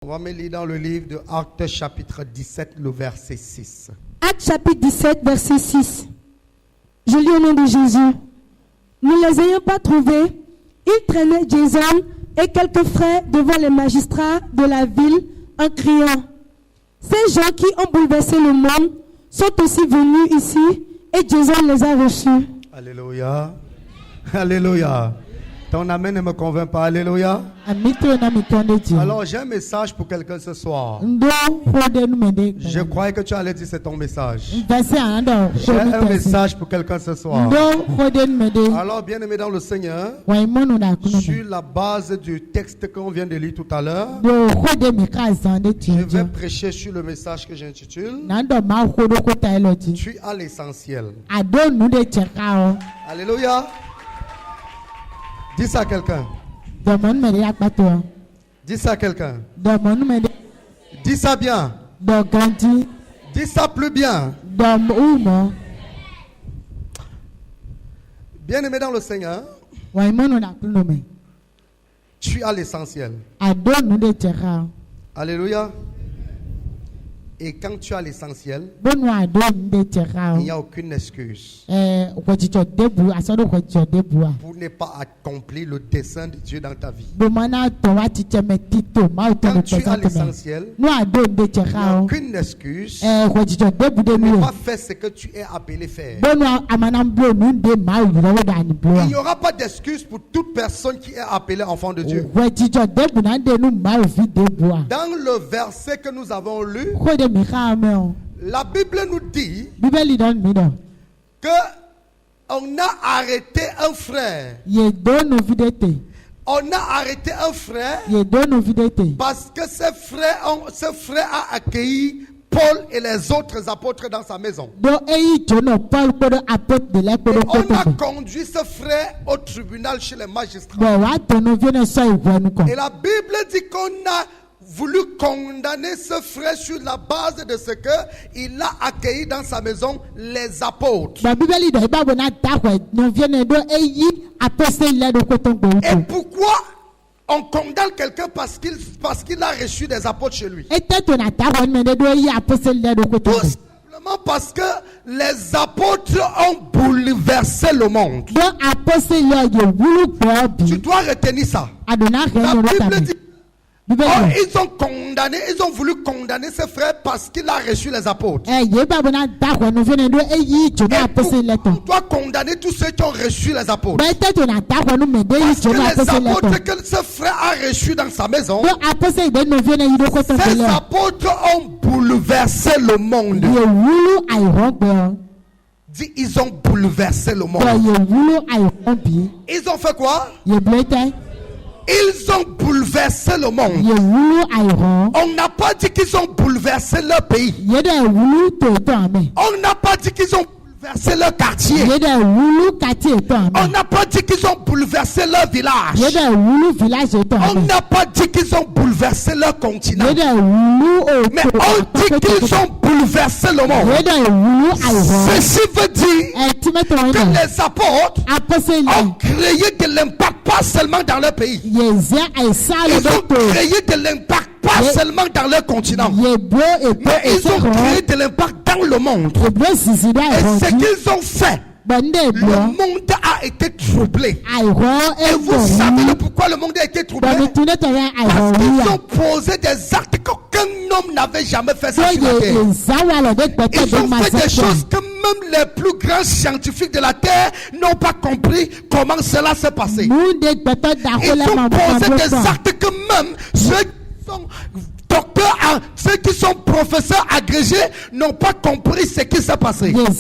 On va me lire dans le livre de Actes chapitre 17, le verset 6. Actes chapitre 17, verset 6. Je lis au nom de Jésus. Ne les ayant pas trouvés, ils traînaient Jason et quelques frères devant les magistrats de la ville en criant: ces gens qui ont bouleversé le monde sont aussi venus ici et Jason les a reçus. Alléluia. Alléluia. Ton amen ne me convainc pas. Alléluia. Alors j'ai un message pour quelqu'un ce soir. Je croyais que tu allais dire c'est ton message. J'ai un message pour quelqu'un ce soir. Alors bien aimé dans le Seigneur, sur la base du texte qu'on vient de lire tout à l'heure, je vais prêcher sur le message que j'intitule Tu as l'essentiel. Alléluia. Dis ça à quelqu'un. Dis ça à quelqu'un. Dis ça bien. Dis ça plus bien. Bien aimé dans le Seigneur, tu as l'essentiel. Alléluia. Et quand tu as l'essentiel, il n'y a aucune excuse pour ne pas accomplir le dessein de Dieu dans ta vie. Quand tu as l'essentiel, il n'y a aucune excuse pour ne pas faire ce que tu es appelé faire. Il n'y aura pas d'excuse pour toute personne qui est appelée enfant de Dieu. Dans le verset que nous avons lu, la Bible nous dit que on a arrêté un frère. On a arrêté un frère parce que ce frère a accueilli Paul et les autres apôtres dans sa maison. Et on a conduit ce frère au tribunal chez les magistrats. Et la Bible dit qu'on a voulu condamner ce frère sur la base de ce qu'il a accueilli dans sa maison les apôtres. Et pourquoi on condamne quelqu'un parce qu'il a reçu des apôtres chez lui? Tout simplement parce que les apôtres ont bouleversé le monde. Tu dois retenir ça. La Bible dit ils ont voulu condamner ce frère parce qu'il a reçu les apôtres. On doit condamner tous ceux qui ont reçu les apôtres. Parce que les apôtres que ce frère a reçus dans sa maison, ces apôtres ont bouleversé le monde. Dis, ils ont bouleversé le monde. Ils ont fait quoi? Ils ont bouleversé le monde. On n'a pas dit qu'ils ont bouleversé leur pays. On n'a pas dit qu'ils ont bouleversé leur quartier. On n'a pas dit qu'ils ont bouleversé leur village. On n'a pas dit qu'ils ont bouleversé leur continent. Mais on dit qu'ils ont bouleversé le monde. Ceci veut dire que les apôtres ont créé de l'impact pas seulement dans leur pays. Ils ont créé de l'impact pas seulement dans leur continent, mais ils ont créé de l'impact dans le monde. Et ce qu'ils ont fait, le monde a été troublé. Et vous savez pourquoi le monde a été troublé? Parce qu'ils ont posé des actes qu'aucun homme n'avait jamais fait sur la terre. Ils ont fait des choses que même les plus grands scientifiques de la terre n'ont pas compris comment cela s'est passé. Ils ont posé des actes que même ceux qui sont docteurs, ceux qui sont professeurs agrégés n'ont pas compris ce qui s'est passé. Dans le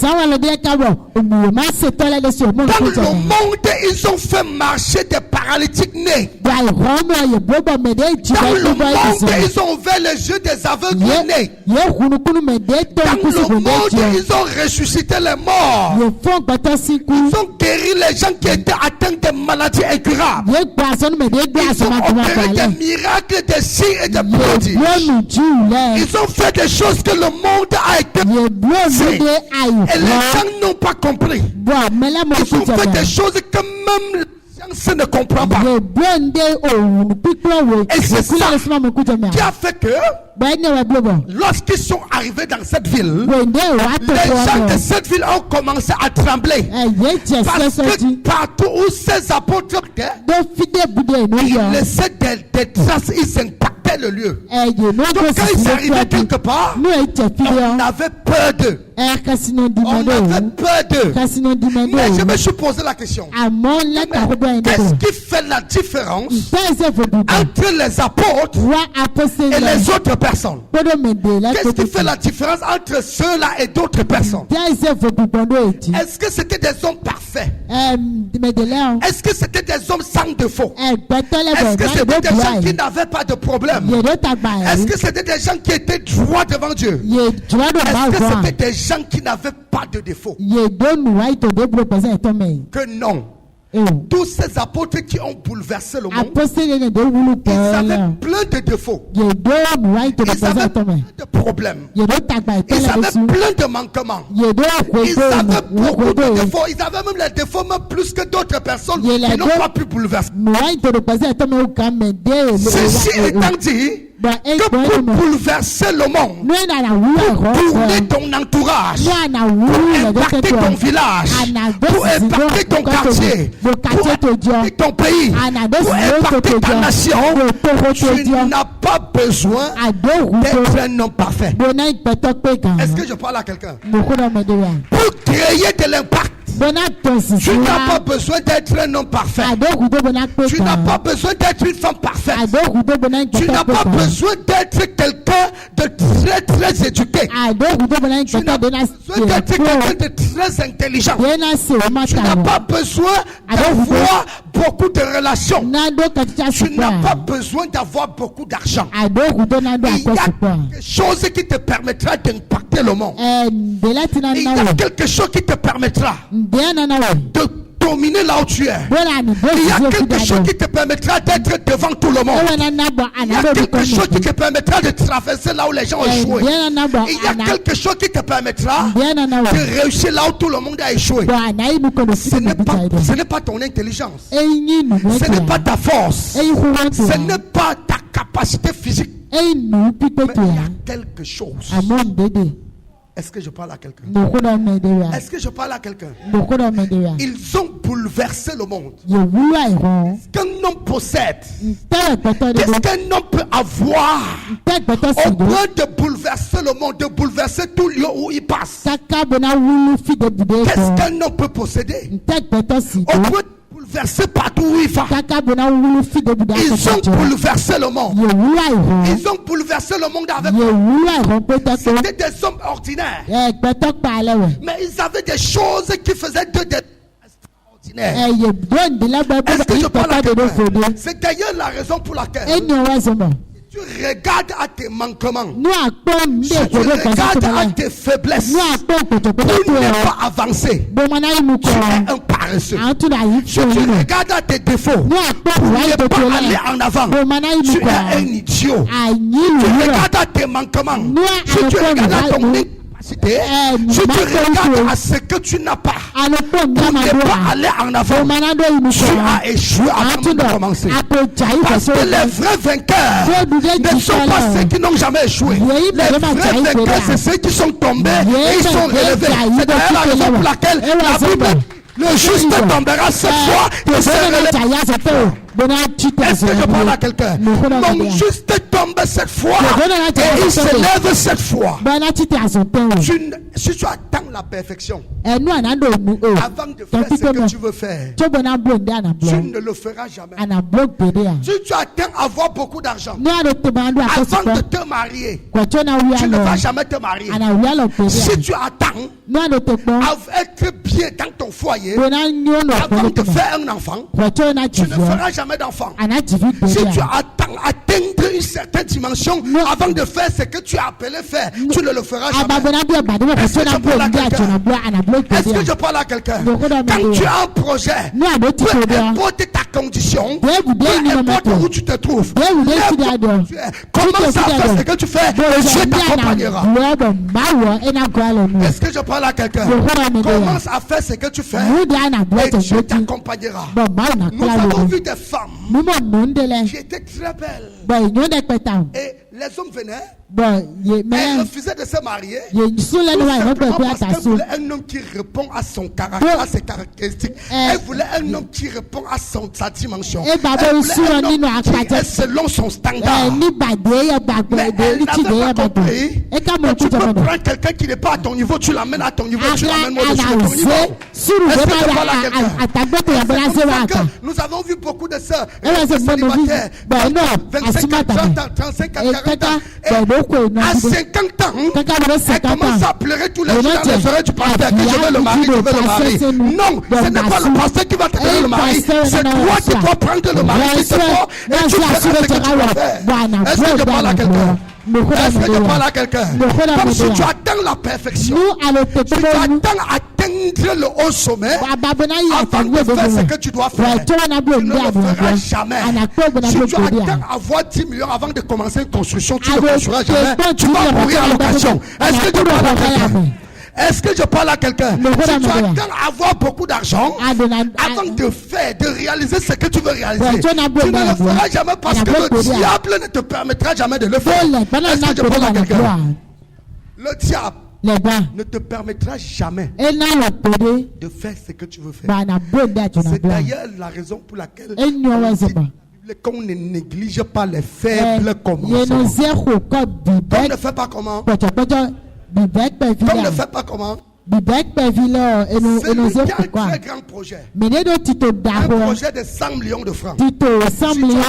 monde, ils ont fait marcher des paralytiques nés. Dans le monde, ils ont ouvert les yeux des aveugles nés. Dans le monde, ils ont ressuscité les morts. Ils ont guéri les gens qui étaient atteints de maladies incurables. Ils ont opéré des miracles, des signes et des prodiges. Ils ont fait des choses que le monde a été brisé. Et les gens n'ont pas compris. Ils ont fait des choses que même les gens l'Alliance ne comprend pas. Et c'est ça qui a fait que lorsqu'ils sont arrivés dans cette ville, les gens de cette ville ont commencé à trembler. Parce que partout où ces apôtres étaient, ils laissaient des traces, ils impactaient le lieu. Donc quand ils arrivaient quelque part, on avait peur d'eux. On avait peur d'eux. Mais je me suis posé la question. Qu'est-ce qui fait la différence entre les apôtres et les autres personnes? Qu'est-ce qui fait la différence entre ceux-là et d'autres personnes? Est-ce que c'était des hommes parfaits? Est-ce que c'était des hommes sans défaut? Est-ce que c'était des gens qui n'avaient pas de problème? Est-ce que c'était des gens qui étaient droits devant Dieu? Est-ce que c'était des gens qui n'avaient pas de défaut? Que non. Tous ces apôtres qui ont bouleversé le monde, ils avaient plein de défauts. Ils avaient plein de problèmes. Ils avaient plein de manquements. Ils avaient beaucoup de défauts. Ils avaient même les défauts même plus que d'autres personnes qui n'ont pas pu bouleverser. Ceci étant dit, que pour bouleverser le monde, pour tourner ton entourage, pour impacter ton village, pour impacter ton quartier, pour impacter ton pays, pour impacter ta nation, tu n'as pas besoin d'être un homme parfait. Est-ce que je parle à quelqu'un? Pour créer de l'impact, tu n'as pas besoin d'être un homme parfait. Tu n'as pas besoin d'être une femme parfaite. Tu n'as pas besoin d'être quelqu'un de très très éduqué. Tu n'as pas besoin d'être quelqu'un de très intelligent. Tu n'as pas besoin d'avoir beaucoup de relations. Tu n'as pas besoin d'avoir beaucoup d'argent. Il y a quelque chose qui te permettra d'impacter le monde. Il y a quelque chose qui te permettra de dominer là où tu es. Il y a quelque chose qui te permettra d'être devant tout le monde. Il y a quelque chose qui te permettra de traverser là où les gens ont échoué. Il y a quelque chose qui te permettra de réussir là où tout le monde a échoué. Ce n'est pas ton intelligence. Ce n'est pas ta force. Ce n'est pas ta capacité physique. Mais il y a quelque chose. Est-ce que je parle à quelqu'un? Est-ce que je parle à quelqu'un? Ils ont bouleversé le monde. Qu'est-ce qu'un homme possède? Qu'est-ce qu'un homme peut avoir au point de bouleverser le monde, de bouleverser tout lieu où il passe? Qu'est-ce qu'un homme peut posséder au point de bouleverser partout où il va? Ils ont bouleversé le monde. Ils ont bouleversé le monde avec eux. C'était des hommes ordinaires. Mais ils avaient des choses qui faisaient d'eux des extraordinaires. Est-ce que je parle à quelqu'un? C'est d'ailleurs la raison pour laquelle tu regardes à tes manquements, tu regardes à tes faiblesses pour ne pas avancer. Tu es un paresseux. Tu regardes à tes défauts pour ne pas aller en avant. Tu es un idiot. Tu regardes à tes manquements. Si tu regardes à ton incapacité, si tu regardes à ce que tu n'as pas pour ne pas aller en avant, tu as échoué avant de commencer. Parce que les vrais vainqueurs ne sont pas ceux qui n'ont jamais échoué. Les vrais vainqueurs, c'est ceux qui sont tombés et ils sont relevés. C'est d'ailleurs la raison pour laquelle la Bible, le juste tombera cette fois et se relèvera. Est-ce que je parle à quelqu'un? Mon juste tombe cette fois et il se lève cette fois. Si tu attends la perfection avant de faire ce que tu veux faire, tu ne le feras jamais. Si tu attends avoir beaucoup d'argent avant de te marier, tu ne vas jamais te marier. Si tu attends à être bien dans ton foyer avant de faire un enfant, tu ne feras jamais d'enfant. Si tu attends atteindre une certaine dimension avant de faire ce que tu as appelé faire. Tu ne le feras jamais. Est-ce que je parle à quelqu'un? Est-ce que je parle à quelqu'un? Quand tu as un projet, peu importe ta condition, peu importe où tu te trouves, commence à faire ce que tu fais et Dieu t'accompagnera. Est-ce que je parle à quelqu'un? Commence à faire ce que tu fais et Dieu t'accompagnera. Nous avons vu des femmes qui étaient très belles et les hommes venaient. Elle refusait de se marier tout simplement parce qu'elle voulait un homme qui répond à son caractère, à ses caractéristiques. Elle voulait un homme qui répond à sa dimension. Elle voulait un homme qui est selon son standard. Mais elle n'avait pas compris que tu peux prendre quelqu'un qui n'est pas à ton niveau, tu l'amènes à ton niveau, tu l'amènes au-dessus de ton niveau. Est-ce que je parle à quelqu'un? Nous avons vu beaucoup de sœurs célibataires, 25 ans, 30 ans, 35 ans, 40 ans. À 50 ans, elle commence à pleurer tous les jours dans les oreilles du pasteur que je veux le mari, je veux le mari. Non, ce n'est pas le pasteur qui va te donner le mari, c'est toi qui dois prendre le mari qui te faut et tu feras ce que tu dois faire. Est-ce que je parle à quelqu'un? Est-ce que je parle à quelqu'un? Comme si tu atteins la perfection, si tu attends atteindre le haut sommet avant de faire ce que tu dois faire, tu ne le feras jamais. Si tu attends avoir 10 millions avant de commencer une construction, tu ne le construiras jamais. Tu vas mourir à l'occasion. Est-ce que je parle à quelqu'un? Est-ce que je parle à quelqu'un? Si tu attends avoir beaucoup d'argent avant de faire, de réaliser ce que tu veux réaliser, tu ne le feras jamais parce que le diable ne te permettra jamais de le faire. Est-ce que je parle à quelqu'un? Le diable ne te permettra jamais de faire ce que tu veux faire. C'est d'ailleurs la raison pour laquelle qu'on ne néglige pas les faibles commencements. On ne fait pas comment? On ne fait pas comment? C'est lui qui a un très grand projet. Un projet de 100 millions de francs. Si tu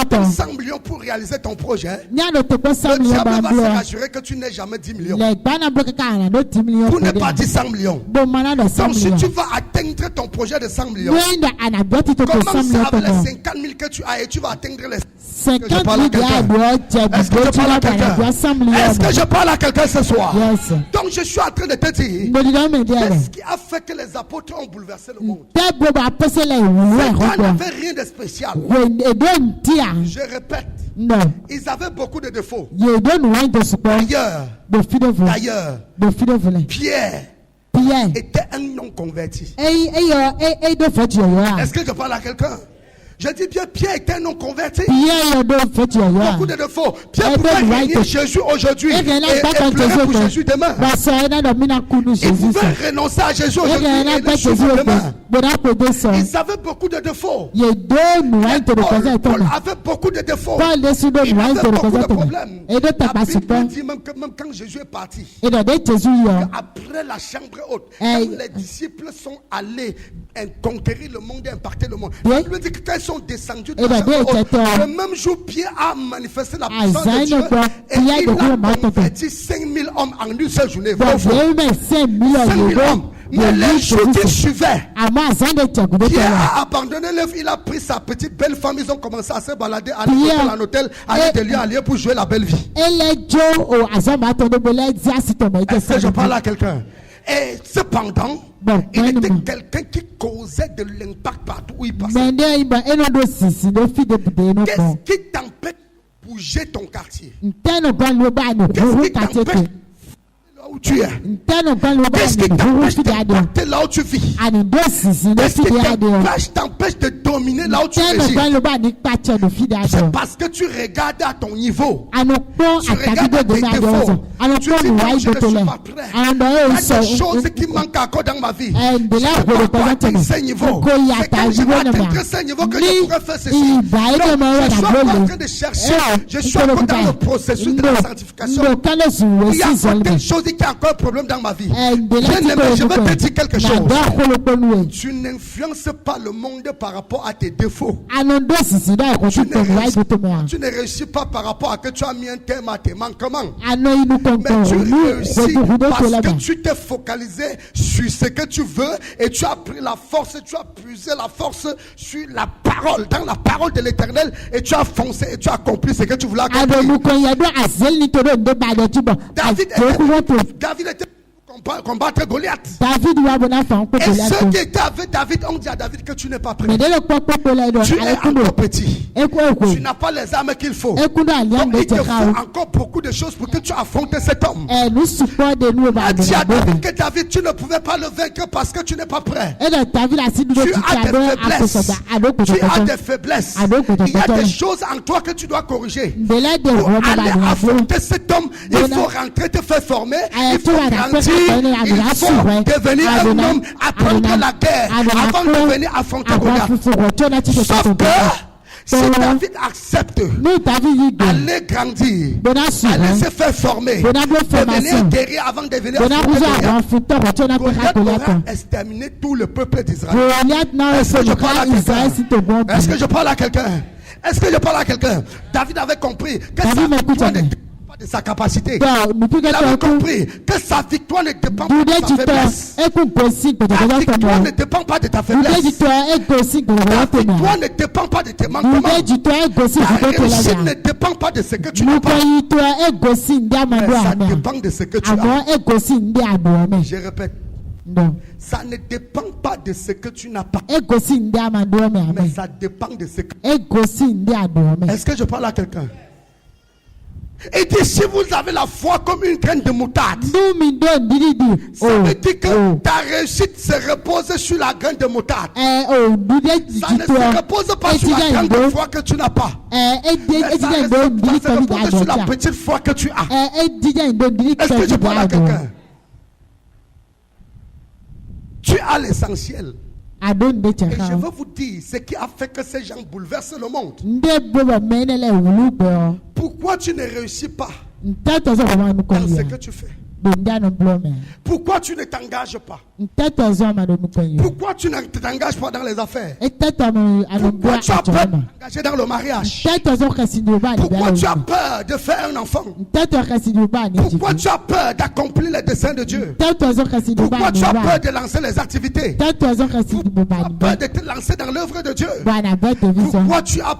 attends 100 millions pour réaliser ton projet, le diable va se rassurer que tu n'aies jamais 10 millions. Pour ne pas dire 100 millions. Donc si tu vas atteindre ton projet de 100 millions, commence avec les 50 000 que tu as et tu vas atteindre les 50 000. Est-ce que je parle à quelqu'un? Est-ce que je parle à quelqu'un ce soir? Donc je suis en train de te dire, qu'est-ce qui a fait que les apôtres ont bouleversé le monde? C'est qu'on n'avait rien de spécial. Je répète, ils avaient beaucoup de défauts. D'ailleurs, Pierre était un non converti. Est-ce que je parle à quelqu'un? Je dis bien, Pierre était non converti. Beaucoup de défauts. Pierre pouvait gagner Jésus aujourd'hui et pleurer pour Jésus demain. Il pouvait renoncer à Jésus aujourd'hui et aider Jésus demain. Ils avaient beaucoup de défauts. Paul avait beaucoup de défauts. Il avait beaucoup de problèmes. La Bible dit même quand Jésus est parti, après la chambre haute, quand les disciples sont allés conquérir le monde et impacter le monde, la Bible dit que quand ils sont descendus de la chambre haute, le même jour, Pierre a manifesté la puissance de Dieu et il a converti 5000 hommes en une seule journée. 5000 hommes. Mais les jours qui suivaient, Pierre a abandonné l'œuvre, il a pris sa petite belle femme, ils ont commencé à se balader, aller en hôtel, aller de lieu à lieu pour jouer la belle vie. Est-ce que je parle à quelqu'un? Et cependant, il était quelqu'un qui causait de l'impact partout où il passait. Qu'est-ce qui t'empêche de bouger ton quartier? Qu'est-ce qui t'empêche où tu es? Qu'est-ce qui t'empêche d'impacter là où tu vis? Qu'est-ce qui t'empêche de dominer là où tu résines? C'est parce que tu regardes à ton niveau. Tu regardes à tes défauts. Tu dis non, je ne suis pas prêt. Il y a des choses qui manquent encore dans ma vie. Je ne peux pas atteindre ce niveau. C'est quand je vais atteindre ce niveau que je pourrais faire ceci. Donc, je suis en train de chercher. Je suis encore dans le processus de la sanctification. Il y a certaines choses qui ont encore un problème dans ma vie. Je vais te dire quelque chose. Tu n'influences pas le monde par rapport à tes défauts. Tu ne réussis pas par rapport à que tu as mis un thème à tes manquements. Mais tu réussis parce que tu t'es focalisé sur ce que tu veux et tu as pris la force, tu as puisé la force sur la parole la parole de l'Éternel, et tu as foncé et tu as accompli ce que tu voulais accomplir. David était combattre Goliath. Et ceux qui étaient avec David ont dit à David que tu n'es pas prêt. Tu es encore petit. Tu n'as pas les armes qu'il faut. Donc il te faut encore beaucoup de choses pour que tu affrontes cet homme. A dit à David que David, tu ne pouvais pas le vaincre parce que tu n'es pas prêt. Tu as des faiblesses. Il y a des choses en toi que tu dois corriger. Pour aller affronter cet homme, il faut rentrer, te faire former, il faut grandir. Il faut devenir un homme, apprendre la guerre avant de venir affronter Goliath. Sauf que si David accepte aller grandir, aller se faire former, devenir guerrier avant de venir affronter Goliath, aura exterminé tout le peuple d'Israël. Est-ce que je parle à quelqu'un? Est-ce que je parle à quelqu'un? Est-ce que je parle à quelqu'un? David avait compris que sa victoire ne dépend pas de sa capacité. Il avait compris que sa victoire ne dépend pas de sa faiblesse. Ta victoire ne dépend pas de ta faiblesse. Ta victoire ne dépend pas de tes manquements. Ta réussite ne dépend pas de ce que tu n'as pas. Mais ça dépend de ce que tu as. Je répète. Non. Ça ne dépend pas de ce que tu n'as pas. Mais ça dépend de ce que. Est-ce que je parle à quelqu'un? Et dit, si vous avez la foi comme une graine de moutarde, ça veut dire que ta réussite se repose sur la graine de moutarde. Ça ne se repose pas sur la grande foi que tu n'as pas. Mais ça se repose sur la petite foi que tu as. Est-ce que je parle à quelqu'un? Tu as l'essentiel. Et je veux vous dire ce qui a fait que ces gens bouleversent le monde. Pourquoi tu ne réussis pas dans ce que tu fais? Pourquoi tu ne t'engages pas? Pourquoi tu ne t'engages pas dans les affaires? Pourquoi tu as peur de t'engager dans le mariage? Pourquoi tu as peur de faire un enfant? Pourquoi tu as peur d'accomplir les desseins de Dieu? Pourquoi tu as peur de lancer les activités? Pourquoi tu as peur de te lancer dans l'œuvre de Dieu? Pourquoi tu as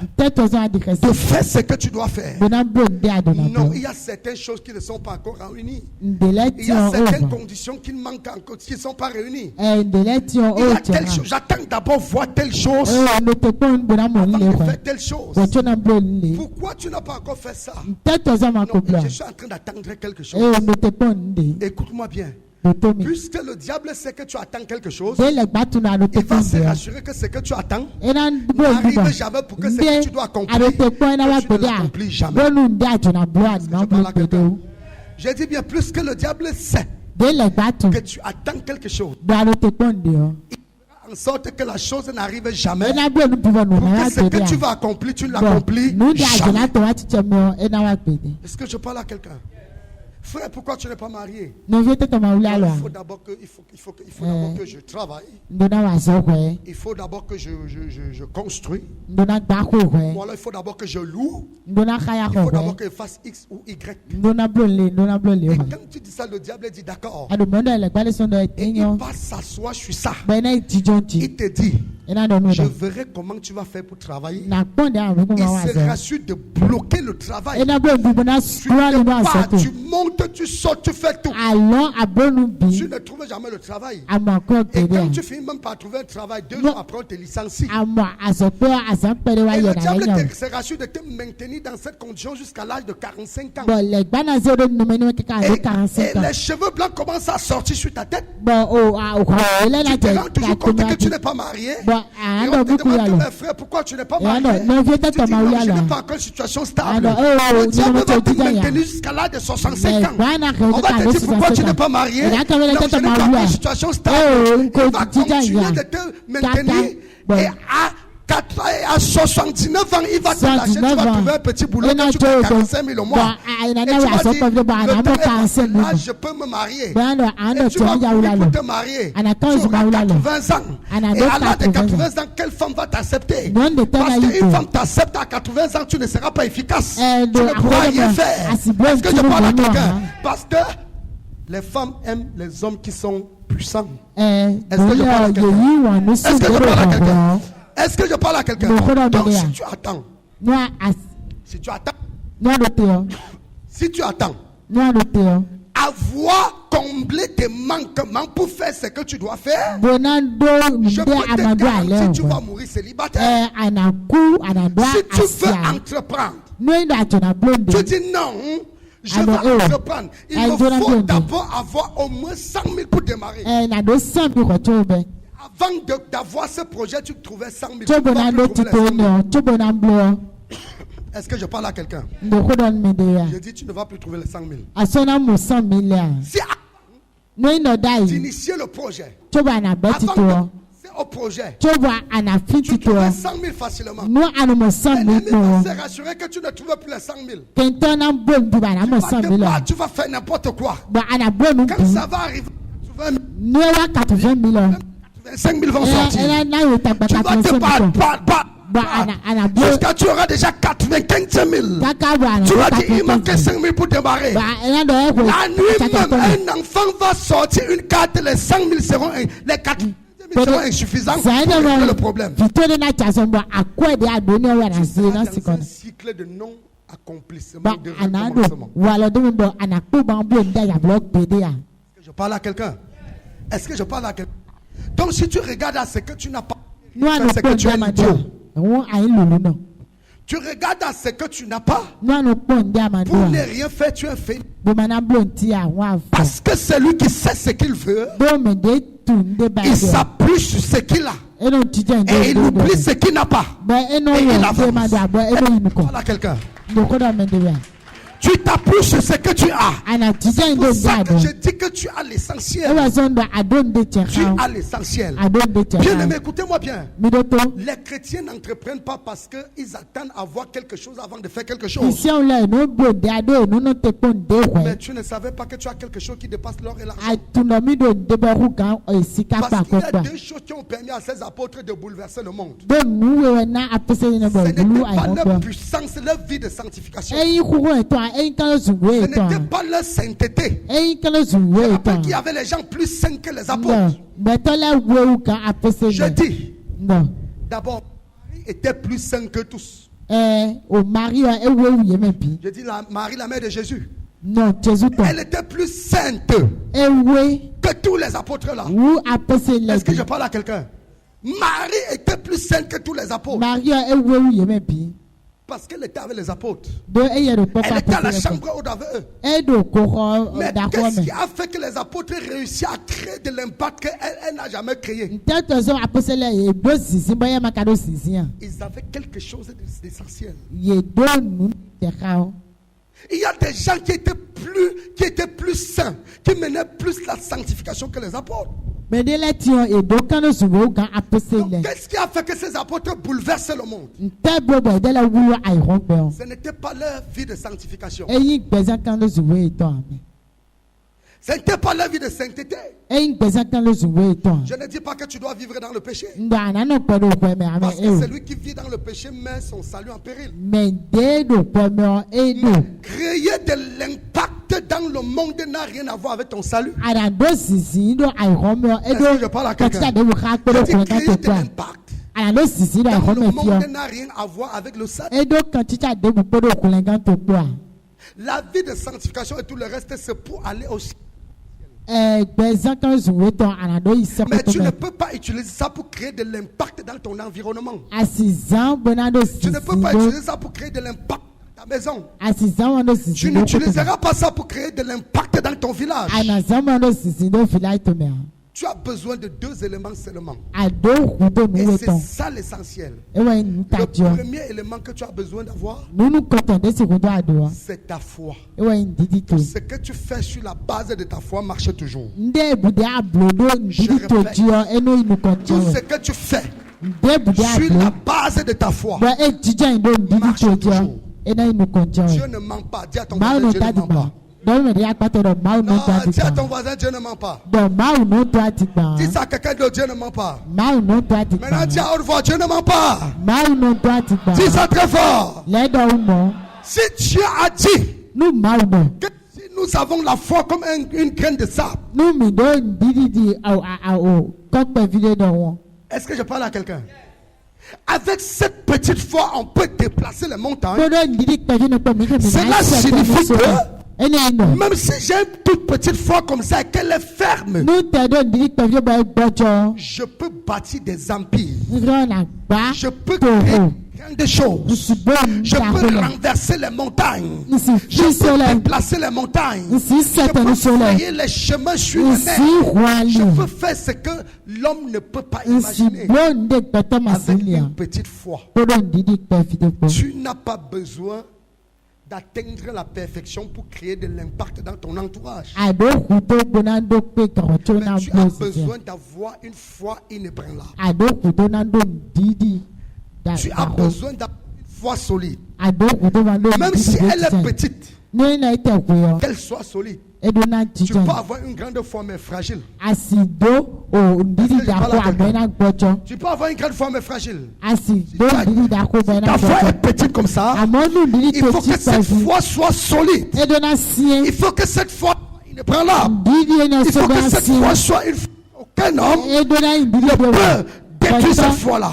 de faire ce que tu dois faire? Non, il y a certaines choses qui ne sont pas encore réunies. Il y a certaines conditions qui manquent encore, qui ne sont pas réunies. Il y a telle chose. J'attends d'abord voir telle chose avant de faire telle chose. Pourquoi tu n'as pas encore fait ça? Non, je suis en train d'attendre quelque chose. Écoute-moi bien. Puisque le diable sait que tu attends quelque chose, il va se rassurer que ce que tu attends n'arrive jamais pour que ce que tu dois accomplir, tu ne l'accomplis jamais. Je dis bien, plus que le diable sait que tu attends quelque chose, il fera en sorte que la chose n'arrive jamais pour que ce que tu vas accomplir, tu ne l'accomplis jamais. Est-ce que je parle à quelqu'un? Frère, pourquoi tu n'es pas marié? Il faut d'abord que je travaille. Il faut d'abord que je construis. Voilà, il faut d'abord que je loue. Il faut d'abord que je fasse X ou Y. Et quand tu dis ça, le diable dit d'accord. Et il passe s'asseoir sur ça. Il te dit, je verrai comment tu vas faire pour travailler. Il se rassure de bloquer le travail. Tu ne pars, tu montes, tu sors, tu fais tout. Tu ne trouves jamais le travail. Et quand tu finis même par trouver un travail, 2 jours après on te licencie. Et le diable se rassure de te maintenir dans cette condition jusqu'à l'âge de 45 ans. Et les cheveux blancs commencent à sortir sur ta tête. Tu te rends toujours compte que tu n'es pas marié. Et on te demande, mes frères, pourquoi tu n'es pas marié? Tu dis, non, je n'ai pas encore une situation stable. Le diable va te maintenir jusqu'à l'âge de 65 ans. On va te dire, pourquoi tu n'es pas marié? Non, je n'ai pas encore une situation stable. Il va continuer de te maintenir. Et à 79 ans, il va te lâcher, tu vas trouver un petit boulot, quand tu fais 45 000 au mois. Et tu vas dire, le temps est passé, là, je peux me marier. Et tu vas courir pour te marier. Tu auras 80 ans. Et à l'âge de 80 ans, quelle femme va t'accepter? Parce qu'une femme t'accepte à 80 ans, tu ne seras pas efficace. Tu ne pourras rien faire. Est-ce que je parle à quelqu'un? Parce que les femmes aiment les hommes qui sont puissants. Est-ce que je parle à quelqu'un? Est-ce que je parle à quelqu'un? Est-ce que je parle à quelqu'un? Donc si tu attends, si tu attends avoir comblé tes manquements pour faire ce que tu dois faire, je peux te garantir que tu vas mourir célibataire. Si tu veux entreprendre, tu dis non, je vais entreprendre. Il me faut d'abord avoir au moins 100 000 pour démarrer. Avant d'avoir ce projet, tu trouvais 100 000. Est-ce que je parle à quelqu'un? Je dis tu ne vas plus trouver les 100 000. Si d'initier le projet, avant c'est au projet, tu trouves 100 000 facilement. L'ennemi va se rassurer que tu ne trouves plus les 100 000. Tu vas faire n'importe quoi. Quand ça va arriver, 85 000 vont sortir. Tu vas te battre. Jusqu'à tu auras déjà 95 000. Tu vas dire il manque 5 000 pour démarrer. La nuit même, un enfant va sortir une carte, les 5 000 seront les 4 000 seront insuffisants pour régler le problème. C'est un cycle de non-accomplissement, de recommencement. Je parle à quelqu'un. Est-ce que je parle à quelqu'un? Donc si tu regardes à ce que tu n'as pas, c'est que tu es un idiot. Tu regardes à ce que tu n'as pas. Pour ne rien faire, tu es fait. Parce que celui qui sait ce qu'il veut, il s'appuie sur ce qu'il a. Et il oublie ce qu'il n'a pas. Et il avance. Voilà quelqu'un. Tu t'appuies sur ce que tu as. C'est pour ça que je dis que tu as l'essentiel. Tu as l'essentiel. Bien aimé, écoutez-moi bien. Les chrétiens n'entreprennent pas parce qu'ils attendent à avoir quelque chose avant de faire quelque chose. Mais tu ne savais pas que tu as quelque chose qui dépasse l'or et l'argent. Parce qu'il y a deux choses qui ont permis à ces apôtres de bouleverser le monde. Ce n'était pas leur puissance, leur vie de sanctification. Ce n'était pas leur sainteté. Je rappelle qu'il y avait les gens plus saints que les apôtres. Je dis, d'abord, Marie était plus saint que tous. Je dis Marie, la mère de Jésus. Elle était plus sainte que tous les apôtres là. Est-ce que je parle à quelqu'un? Marie était plus sainte que tous les apôtres. Parce qu'elle était avec les apôtres. Elle était à la chambre haute avec eux. Mais qu'est-ce qui a fait que les apôtres réussissent à créer de l'impact qu'elle n'a jamais créé? Ils avaient quelque chose d'essentiel. Il y a des gens qui étaient plus saints, qui menaient plus la sanctification que les apôtres. Donc, qu'est-ce qui a fait que ces apôtres bouleversent le monde? Ce n'était pas leur vie de sanctification. Ce n'était pas leur vie de sainteté. Je ne dis pas que tu dois vivre dans le péché. Parce que celui qui vit dans le péché met son salut en péril. Créer de l'impact dans le monde n'a rien à voir avec ton salut. Est-ce que je parle à quelqu'un? Je dis créer de l'impact dans le monde n'a rien à voir avec le salut. La vie de sanctification et tout le reste, c'est pour aller au ciel. Mais tu ne peux pas utiliser ça pour créer de l'impact dans ton environnement. Tu ne peux pas utiliser ça pour créer de l'impact dans ta maison. Tu n'utiliseras pas ça pour créer de l'impact dans ton village. Tu as besoin de deux éléments seulement. Et c'est ça l'essentiel. Le premier élément que tu as besoin d'avoir, c'est ta foi. Tout ce que tu fais sur la base de ta foi marche toujours. Je répète, tout ce que tu fais sur la base de ta foi marche toujours. Dieu ne ment pas. Dis à ton voisin, Dieu ne ment pas. Non, dis à ton voisin, Dieu ne ment pas. Dis ça à quelqu'un d'autre, Dieu ne ment pas. Maintenant, dis à haute voix, Dieu ne ment pas. Dis ça très fort. Si Dieu a dit que si nous avons la foi comme une graine de sable, est-ce que je parle à quelqu'un? Avec cette petite foi, on peut déplacer les montagnes. Cela signifie que même si j'ai une toute petite foi comme ça, qu'elle est ferme, je peux bâtir des empires. Je peux créer des choses. Je peux renverser les montagnes. Je peux déplacer les montagnes. Je peux frayer les chemins sur la mer. Je peux faire ce que l'homme ne peut pas imaginer. Avec une petite foi. Tu n'as pas besoin d'atteindre la perfection pour créer de l'impact dans ton entourage. Mais tu as besoin d'avoir une foi inébranlable. Tu as besoin d'avoir une foi solide. Même si elle est petite, qu'elle soit solide. Tu peux avoir une grande foi mais fragile. Tu peux avoir une grande foi mais fragile. Ta foi est petite comme ça. Il faut que cette foi soit solide. Il faut que cette foi soit inébranlable. Il faut que cette foi soit une foi. Aucun homme ne peut détruire cette foi-là.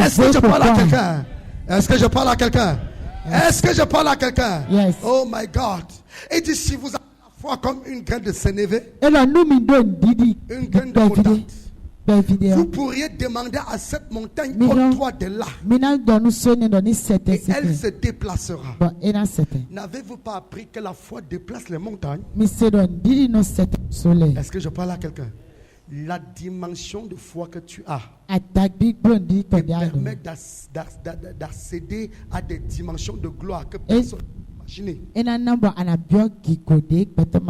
Est-ce que je parle à quelqu'un? Est-ce que je parle à quelqu'un? Est-ce que je parle à quelqu'un? Yes. Oh my God. Et dit, si vous avez la foi comme une graine de sénévé, une graine de moutarde, vous pourriez demander à cette montagne, ôte-toi de là. Et elle se déplacera. N'avez-vous pas appris que la foi déplace les montagnes? Est-ce que je parle à quelqu'un? La dimension de foi que tu as te permet d'accéder à des dimensions de gloire que personne n'a imaginées.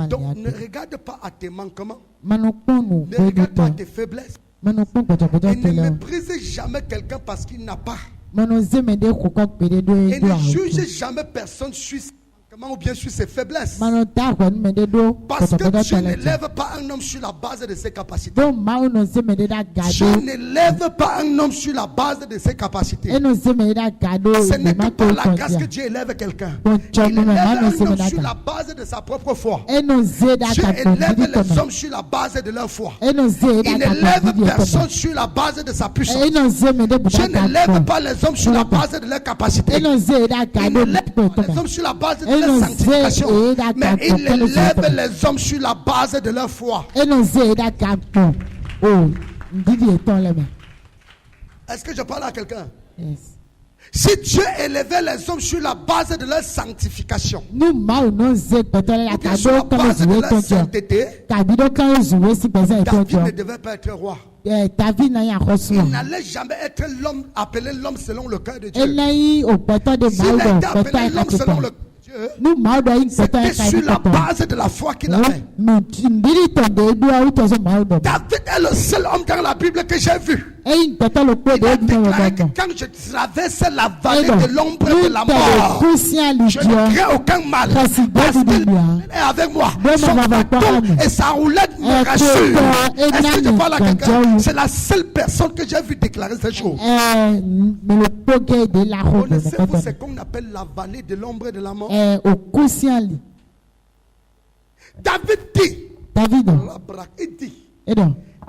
Donc ne regarde pas à tes manquements, ne regarde pas à tes faiblesses, et ne méprise jamais quelqu'un parce qu'il n'a pas. Et ne juge jamais personne sur ses manquements ou bien sur ses faiblesses. Parce que Dieu n'élève pas un homme sur la base de ses capacités. Dieu n'élève pas un homme sur la base de ses capacités. Ce n'est que par la grâce que Dieu élève quelqu'un. Il élève un homme sur la base de sa propre foi. Dieu élève les hommes sur la base de leur foi. Il n'élève personne sur la base de sa puissance. Dieu n'élève pas les hommes sur la base de leur capacité. Il n'élève pas les hommes sur la base de leur sanctification. Mais il élève les hommes sur la base de leur foi. Est-ce que je parle à quelqu'un? Yes. Si Dieu élevait les hommes sur la base de leur sanctification, sur la base de leur sainteté, David ne devait pas être roi. Il n'allait jamais être l'homme appelé l'homme selon le cœur de Dieu. S'il était appelé l'homme selon le cœur de Dieu, c'était sur la base de la foi qu'il avait. David est le seul homme dans la Bible que j'ai vu. Il a déclaré que quand je traversais la vallée de l'ombre de la mort, je ne crains aucun mal parce qu'il est avec moi. Son bâton et sa roulette me rassurent. Est-ce que je parle à quelqu'un? C'est la seule personne que j'ai vu déclarer ces choses. Connaissez-vous ce qu'on appelle la vallée de l'ombre de la mort? David dit,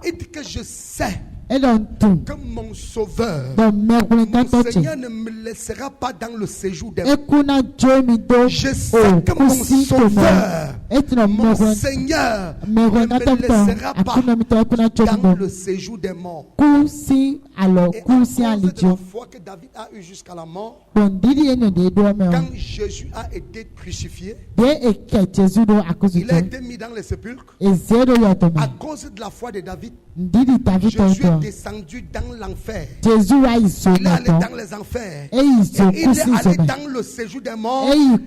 il dit que je sais que mon sauveur, mon Seigneur ne me laissera pas dans le séjour des morts. Je sais que mon sauveur, mon Seigneur, ne me laissera pas dans le séjour des morts. Et à cause de la foi que David a eue jusqu'à la mort, quand Jésus a été crucifié, il a été mis dans les sépulcres. À cause de la foi de David, Jésus est descendu dans l'enfer. Il est allé dans les enfers. Il est allé dans le séjour des morts. Il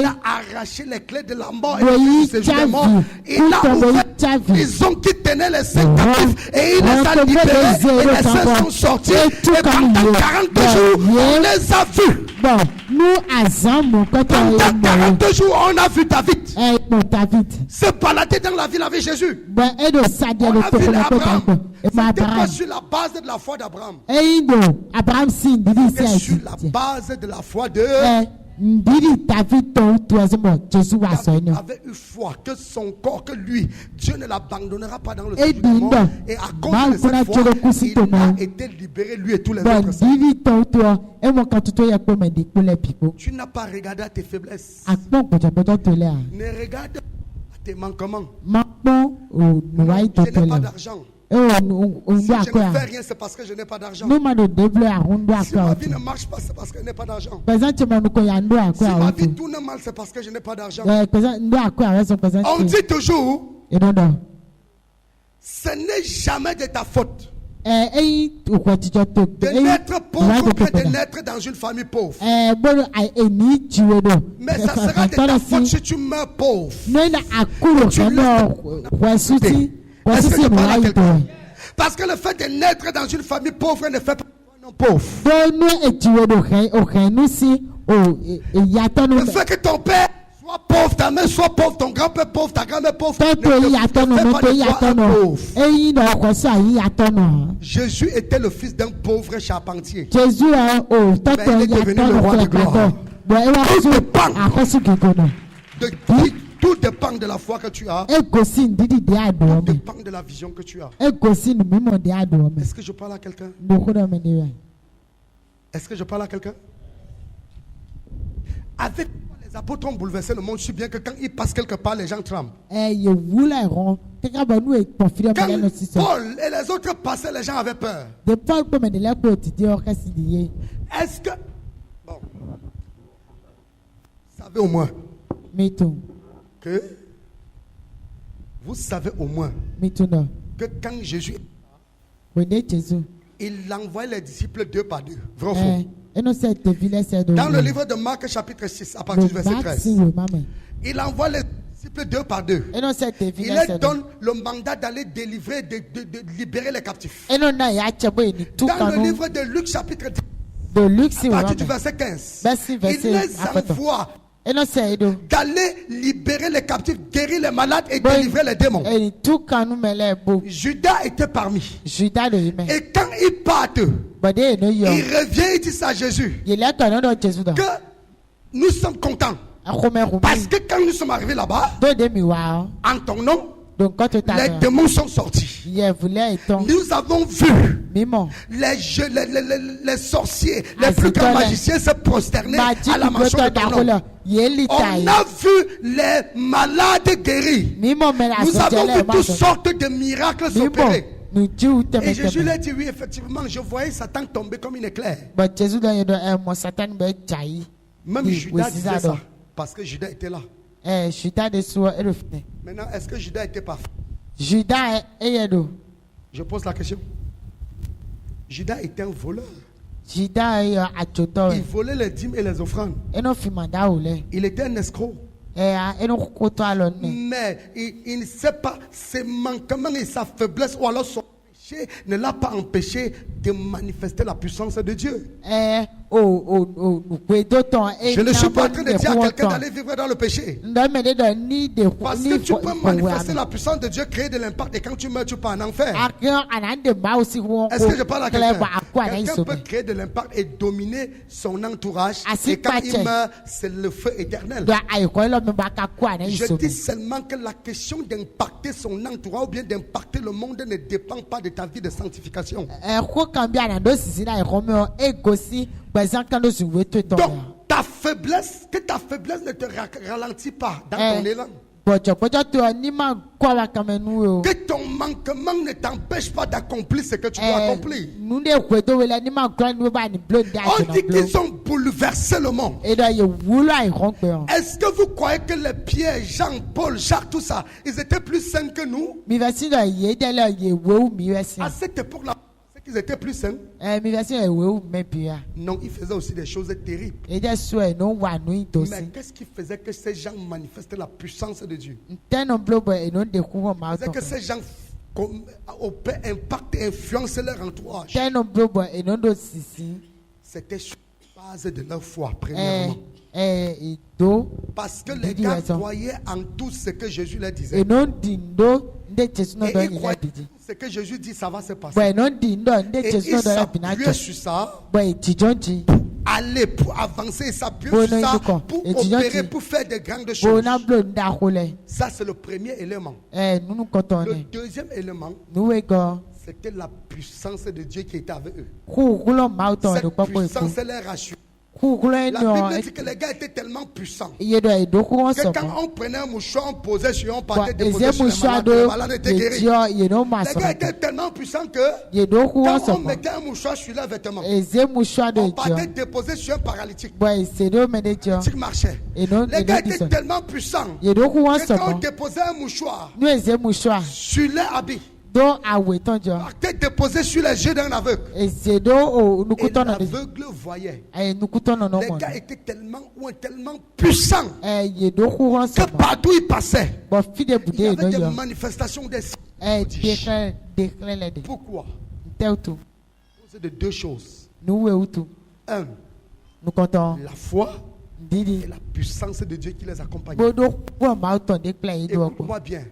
a arraché les clés de la mort et du séjour des morts. Il a ouvert la prison qui tenait les saints captifs et il les a libérés et les saints sont sortis. Et pendant 42 jours, on les a vus. Pendant 42 jours, on a vu David se balader dans la ville avec Jésus. On a vu Abraham. C'était pas sur la base de la foi d'Abraham. C'était sur la base de la foi de avait eu foi que son corps, que lui, Dieu ne l'abandonnera pas dans le temps du mort. Et à cause de cette foi, il a été libéré, lui et tous les autres. Tu n'as pas regardé à tes faiblesses. Ne regarde à tes manquements. Je n'ai pas d'argent. Si je ne fais rien, c'est parce que je n'ai pas d'argent. Si ma vie ne marche pas, c'est parce que je n'ai pas d'argent. Si ma vie tourne mal, c'est parce que je n'ai pas d'argent. On dit toujours, ce n'est jamais de ta faute de naître pauvre que de naître dans une famille pauvre. Mais ça sera de ta faute si tu meurs pauvre. Est-ce que je parle à quelqu'un? Parce que le fait de naître dans une famille pauvre ne fait pas un homme pauvre. Le fait que ton père soit pauvre, ta mère soit pauvre, ton grand-père pauvre, ta grand-mère pauvre, ne fait pas de toi pauvre. Jésus était le fils d'un pauvre charpentier. Mais il est devenu le roi de gloire. Tout dépend de la foi que tu as. Tout dépend de la vision que tu as. Est-ce que je parle à quelqu'un? Est-ce que je parle à quelqu'un? Avec quoi les apôtres ont bouleversé le monde, je sais bien que quand ils passent quelque part, les gens tremblent. Quand Paul et les autres passaient, les gens avaient peur. Est-ce que... Bon. Vous savez au moins que vous savez au moins que quand Jésus il envoie les disciples deux par deux. Vrai ou faux? Dans le livre de Marc chapitre 6 à partir du verset 13, il envoie les disciples deux par deux. Il leur donne le mandat d'aller délivrer, de libérer les captifs. Dans le livre de Luc chapitre 10 à partir du verset 15, il les envoie d'aller libérer les captifs, guérir les malades et délivrer les démons. Judas était parmi. Et quand ils partent, il revient et dit ça à Jésus que nous sommes contents parce que quand nous sommes arrivés là-bas, en ton nom, les démons sont sortis. Nous avons vu les sorciers, les plus grands magiciens se prosterner à la mention de ton nom. On a vu les malades guéris. Nous avons vu toutes sortes de miracles s'opérer. Et Jésus lui a dit, oui, effectivement, je voyais Satan tomber comme une éclair. Même Judas disait ça, parce que Judas était là. Maintenant, est-ce que Judas était parfait? Je pose la question. Judas était un voleur. Il volait les dîmes et les offrandes. Il était un escroc. Mais il ne sait pas ses manquements et sa faiblesse ou alors son péché ne l'a pas empêché de manifester la puissance de Dieu. Je ne suis pas en train de dire à quelqu'un d'aller vivre dans le péché. Parce que tu peux manifester la puissance de Dieu, créer de l'impact et quand tu meurs, tu pars en enfer. Est-ce que je parle à quelqu'un? Quelqu'un peut créer de l'impact et dominer son entourage et quand il meurt, c'est le feu éternel. Je dis seulement que la question d'impacter son entourage ou bien d'impacter le monde ne dépend pas de ta vie de sanctification. Donc, ta faiblesse ne te ralentit pas dans ton élan. Que ton manquement ne t'empêche pas d'accomplir ce que tu dois accomplir. On dit qu'ils ont bouleversé le monde. Est-ce que vous croyez que les Pierre, Jean, Paul, Jacques, tout ça, ils étaient plus saints que nous? À cette époque-là, ils étaient plus saints. Non, ils faisaient aussi des choses terribles. Mais qu'est-ce qui faisait que ces gens manifestaient la puissance de Dieu? C'est que ces gens impactent et influencent leur entourage. C'était sur la base de leur foi, premièrement. Parce que les gars croyaient en tout ce que Jésus leur disait. Et ils croyaient ce que Jésus dit, ça va se passer. Et ils s'appuyaient sur ça aller, pour avancer et s'appuyer sur ça, pour opérer, pour faire de grandes choses. Ça, c'est le premier élément. Le deuxième élément, c'était la puissance de Dieu qui était avec eux. Cette puissance, elle est rassurée. La Bible dit que les gars étaient tellement puissants que quand on prenait un mouchoir, on posait sur eux, on partait déposer sur les malades étaient guéris. Les gars étaient tellement puissants que quand on mettait un mouchoir sur leurs vêtements, on partait déposer sur un paralytique. Le paralytique marchait. Les gars étaient tellement puissants que quand on déposait un mouchoir sur leur habit, partait déposé sur les yeux d'un aveugle. Et l'aveugle voyait. Les gars étaient tellement puissants que partout ils passaient, il y avait des manifestations des signes. Pourquoi? C'est de deux choses. Un, la foi et la puissance de Dieu qui les accompagne. Écoute-moi bien.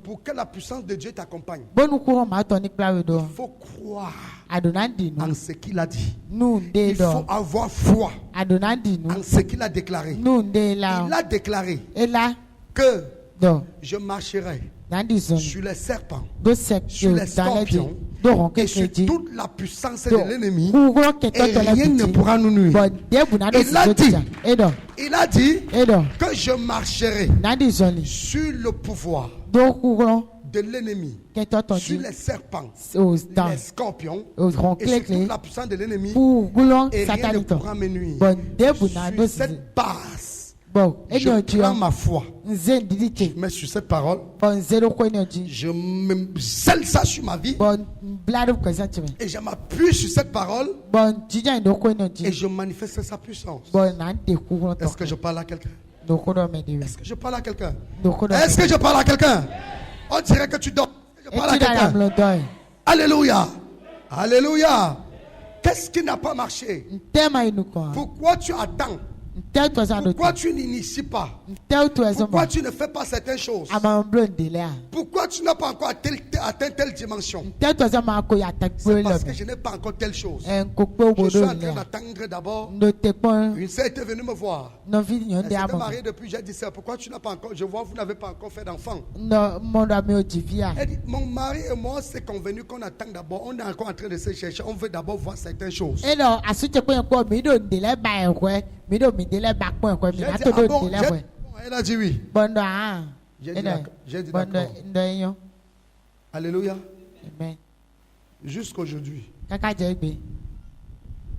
Pour que la puissance de Dieu t'accompagne, il faut croire en ce qu'il a dit. Il faut avoir foi en ce qu'il a déclaré. Il a déclaré que je marcherai sur les serpents, sur les scorpions et sur toute la puissance de l'ennemi, et rien ne pourra nous nuire. Il a dit que je marcherai sur le pouvoir de l'ennemi, sur les serpents, les scorpions et sur toute la puissance de l'ennemi, et rien ne pourra me nuire. Sur cette base, je prends ma foi, je mets sur cette parole, je me scelle ça sur ma vie et je m'appuie sur cette parole et je manifeste sa puissance. Est-ce que je parle à quelqu'un? Est-ce que je parle à quelqu'un? Est-ce que je parle à quelqu'un? On dirait que tu dors. Je parle à quelqu'un. Alléluia. Alléluia. Qu'est-ce qui n'a pas marché? Pourquoi tu attends? Pourquoi tu n'inities pas? Pourquoi tu ne fais pas certaines choses? Pourquoi tu n'as pas encore atteint telle dimension? C'est parce que je n'ai pas encore telle chose. Je suis en train d'attendre d'abord. Une sœur était venue me voir. Elle s'était mariée depuis, j'ai dit, pourquoi tu n'as pas encore? Je vois, vous n'avez pas encore fait d'enfant. Elle dit, mon mari et moi, c'est convenu qu'on attend d'abord. On est encore en train de se chercher. On veut d'abord voir certaines choses. Elle a dit oui. J'ai dit d'accord. Alléluia. Jusqu'aujourd'hui,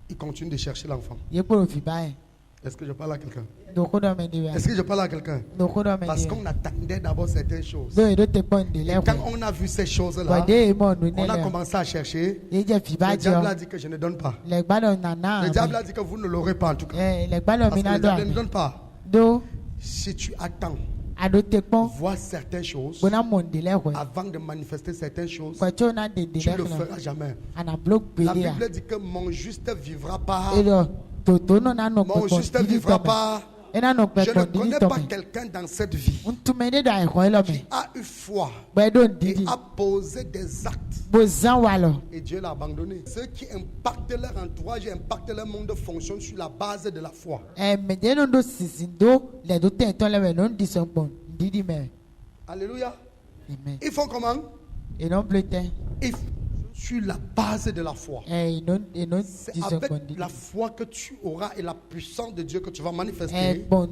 il continue de chercher l'enfant. Est-ce que je parle à quelqu'un? Est-ce que je parle à quelqu'un? Parce qu'on attendait d'abord certaines choses. Et quand on a vu ces choses-là, on a commencé à chercher. Le diable a dit que je ne donne pas. Le diable a dit que vous ne l'aurez pas en tout cas. Parce que le diable ne donne pas. Si tu attends voir certaines choses avant de manifester certaines choses, tu ne le feras jamais. La Bible dit que mon juste vivra pas. Mon juste ne vivra pas. Je ne connais pas quelqu'un dans cette vie qui a eu foi et a posé des actes et Dieu l'a abandonné. Ceux qui impactent leur entourage et impactent leur monde fonctionnent sur la base de la foi. Alléluia. Ils font comment? Ils font sur la base de la foi. C'est avec la foi que tu auras et la puissance de Dieu que tu vas manifester que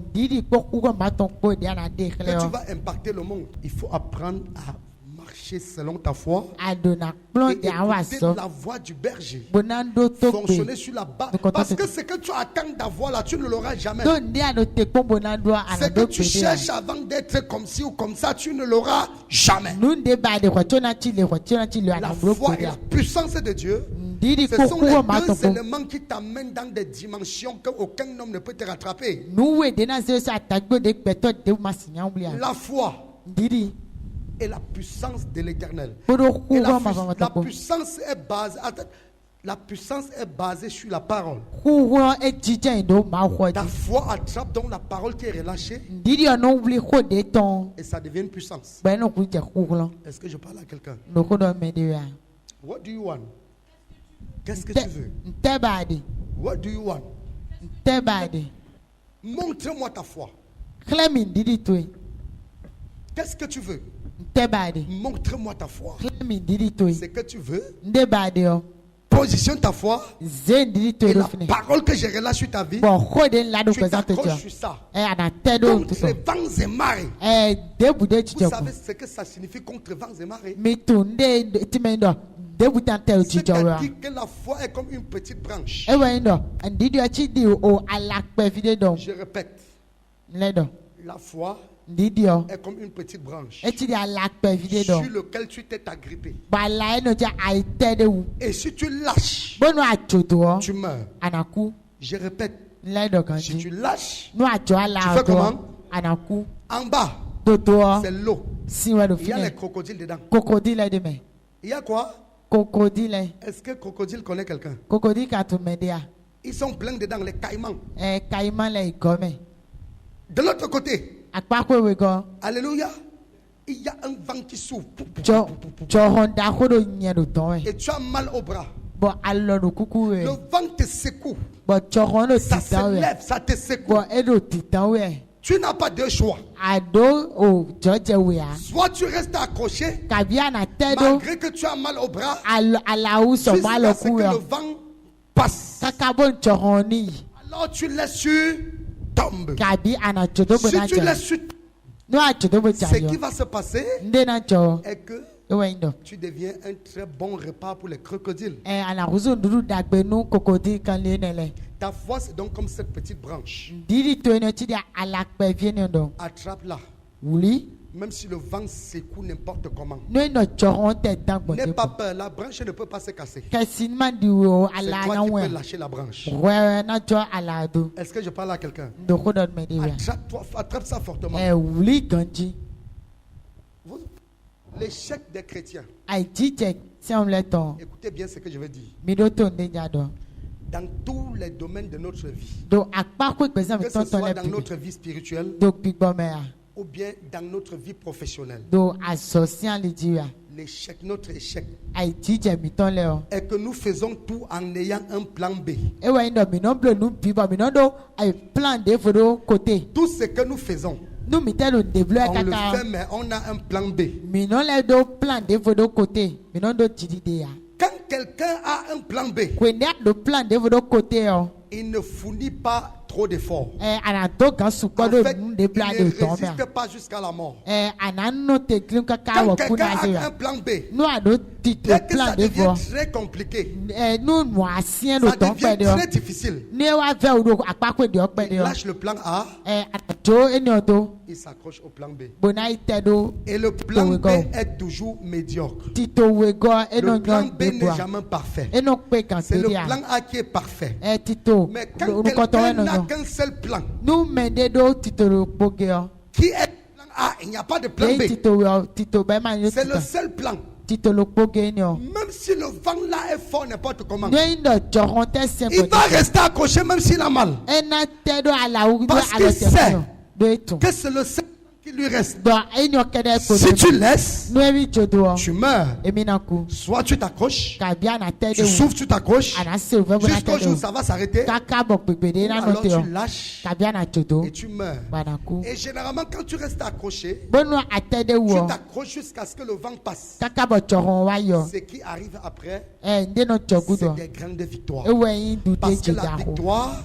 tu vas impacter le monde. Il faut apprendre à marcher selon ta foi et écouter la voix du berger. Fonctionner sur la base. Parce que ce que tu attends d'avoir là, tu ne l'auras jamais. Ce que tu cherches avant d'être comme ci ou comme ça, tu ne l'auras jamais. La foi et la puissance de Dieu, ce sont les deux éléments qui t'amènent dans des dimensions qu'aucun homme ne peut te rattraper. La foi et la puissance de l'Éternel. La puissance est basée sur la parole. Ta foi attrape donc la parole qui est relâchée et ça devient une puissance. Est-ce que je parle à quelqu'un? What do you want? Qu'est-ce que tu veux? What do you want? Montre-moi ta foi. Qu'est-ce que tu veux? Montre-moi ta foi. C'est que tu veux. Positionne ta foi. Et la parole que j'ai relâchée sur ta vie, tu t'accroches sur ça. Contre vents et marées. Vous savez ce que ça signifie contre vents et marées? C'est-à-dire que la foi est comme une petite branche. Je répète. La foi est comme une petite branche sur lequel tu t'es agrippé. Et si tu lâches, tu meurs. Je répète. Si tu lâches, tu fais comment? En bas, c'est l'eau. Il y a les crocodiles dedans. Il y a quoi? Est-ce que crocodile connaît quelqu'un? Ils sont pleins dedans, les caïmans. De l'autre côté, alléluia, il y a un vent qui souffle. Et tu as mal au bras. Le vent te secoue. Ça se lève, ça te secoue. Tu n'as pas de choix. Soit tu restes accroché, malgré que tu as mal au bras, jusqu'à ce que le vent passe. Alors tu laisses sur tombe. Si tu laisses sur ce qui va se passer est que tu deviens un très bon repas pour les crocodiles. Ta foi, c'est donc comme cette petite branche. Attrape-la. Même si le vent secoue n'importe comment. N'aie pas peur, la branche ne peut pas se casser. C'est toi qui peux lâcher la branche. Est-ce que je parle à quelqu'un? Attrape ça fortement. L'échec des chrétiens. Écoutez bien ce que je vais dire. Dans tous les domaines de notre vie, que ce soit dans notre vie spirituelle ou bien dans notre vie professionnelle, l'échec, notre échec est que nous faisons tout en ayant un plan B. Tout ce que nous faisons, on le fait, mais on a un plan B. Quand quelqu'un a un plan B, il ne fournit pas trop d'efforts. En fait, il ne résiste pas jusqu'à la mort. Quand quelqu'un a un plan B, dès que ça devient très compliqué, ça devient très difficile, il lâche le plan A, il s'accroche au plan B. Et le plan B est toujours médiocre. Le plan B n'est jamais parfait. C'est le plan A qui est parfait. Mais quand quelqu'un n'a qu'un seul plan, qui est le plan A, il n'y a pas de plan B. C'est le seul plan. Même si le vent là est fort n'importe comment, il va rester accroché même s'il a mal. Parce qu'il sait que c'est le seul qui lui reste. Si tu laisses, tu meurs. Soit tu t'accroches, tu souffres, tu t'accroches, jusqu'au jour où ça va s'arrêter, alors tu lâches et tu meurs. Et généralement quand tu restes accroché, tu t'accroches jusqu'à ce que le vent passe. Ce qui arrive après, c'est des grandes victoires. Parce que la victoire